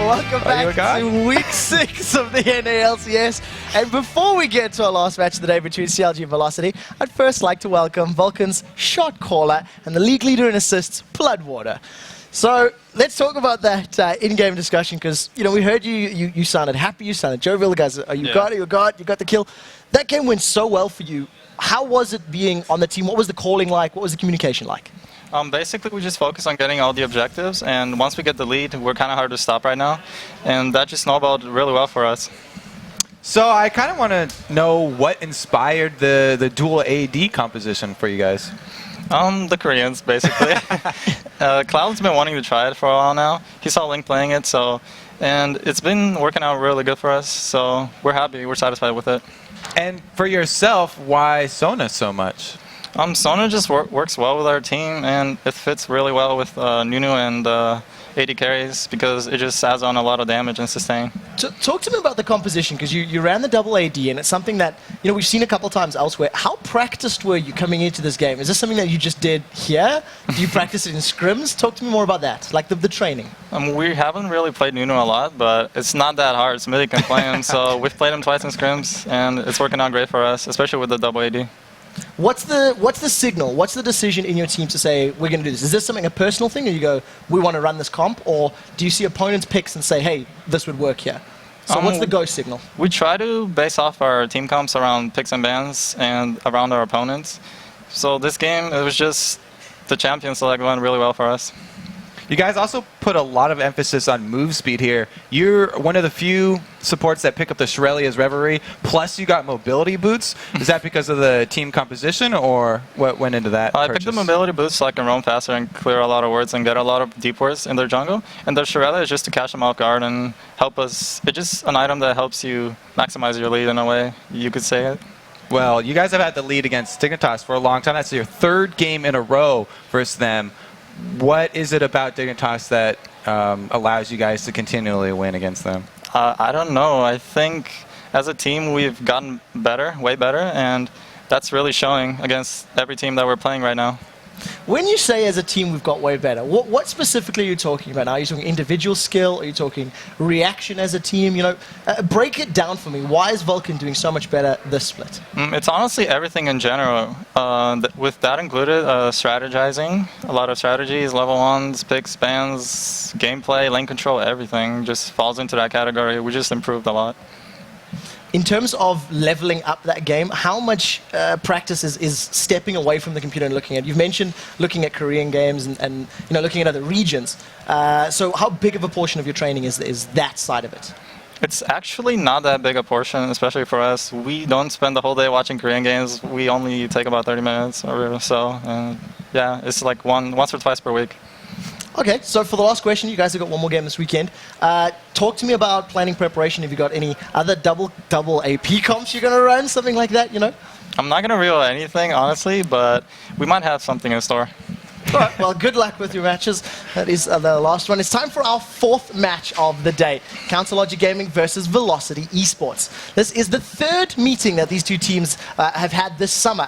welcome back to week 6 of the NALCS. And before we get to our last match of the day between CLG and Velocity, I'd first like to welcome Vulcun's shot caller and the league leader in assists, Bloodwater. So let's talk about that in-game discussion, because we heard you sounded happy, you sounded jovial. The guys, you got it, you got the kill. That game went so well for you. How was it being on the team? What was the calling like? What was the communication like? Basically, we just focus on getting all the objectives, and once we get the lead, we're kind of hard to stop right now, and that just snowballed really well for us. So I kind of want to know what inspired the dual AD composition for you guys. The Koreans, basically. Cloud's been wanting to try it for a while now. He saw Link playing it, and it's been working out really good for us, so we're happy, we're satisfied with it. And for yourself, why Sona so much? Sona just works well with our team, and it fits really well with Nunu and AD carries, because it just adds on a lot of damage and sustain. Talk to me about the composition, because you ran the double AD, and it's something that we've seen a couple times elsewhere. How practiced were you coming into this game? Is this something that you just did here? Do you practice it in scrims? Talk to me more about that, like the training. We haven't really played Nunu a lot, but it's not that hard. Smithy can play him, so we've played him twice in scrims, and it's working out great for us, especially with the double AD. What's the signal? What's the decision in your team to say, we're going to do this? Is this something, a personal thing, or you go, we want to run this comp? Or do you see opponents' picks and say, hey, this would work here? So what's the go signal? We try to base off our team comps around picks and bans and around our opponents. So this game, it was just the champion select went really well for us. You guys also put a lot of emphasis on move speed here. You're one of the few supports that pick up the Shurelya's Reverie, plus you got mobility boots. Is that because of the team composition, or what went into that I picked the mobility boots so I can roam faster and clear a lot of wards and get a lot of deep wards in their jungle. And the Shurelya is just to catch them off guard and help us. It's just an item that helps you maximize your lead in a way, you could say it. Well, you guys have had the lead against Dignitas for a long time. That's your 3rd game in a row versus them. What is it about Dignitas that allows you guys to continually win against them? I don't know. I think as a team we've gotten better, way better, and that's really showing against every team that we're playing right now. When you say as a team we've got way better, what specifically are you talking about now? Are you talking individual skill? Are you talking reaction as a team? Break it down for me. Why is Vulcun doing so much better this split? It's honestly everything in general. With that included, strategizing, a lot of strategies, level 1s, picks, bans, gameplay, lane control, everything just falls into that category. We just improved a lot. In terms of leveling up that game, how much practice is stepping away from the computer and looking at? You've mentioned looking at Korean games and looking at other regions. So how big of a portion of your training is that side of it? It's actually not that big a portion, especially for us. We don't spend the whole day watching Korean games. We only take about 30 minutes or so. And yeah, it's like once or twice per week. Okay, so for the last question, you guys have got one more game this weekend. Talk to me about planning preparation. Have you got any other double AP comps you're going to run, something like that, I'm not going to reveal anything, honestly, but we might have something in store. All right, well, good luck with your matches. That is the last one. It's time for our 4th match of the day. Council Logic Gaming versus Velocity Esports. This is the 3rd meeting that these two teams have had this summer.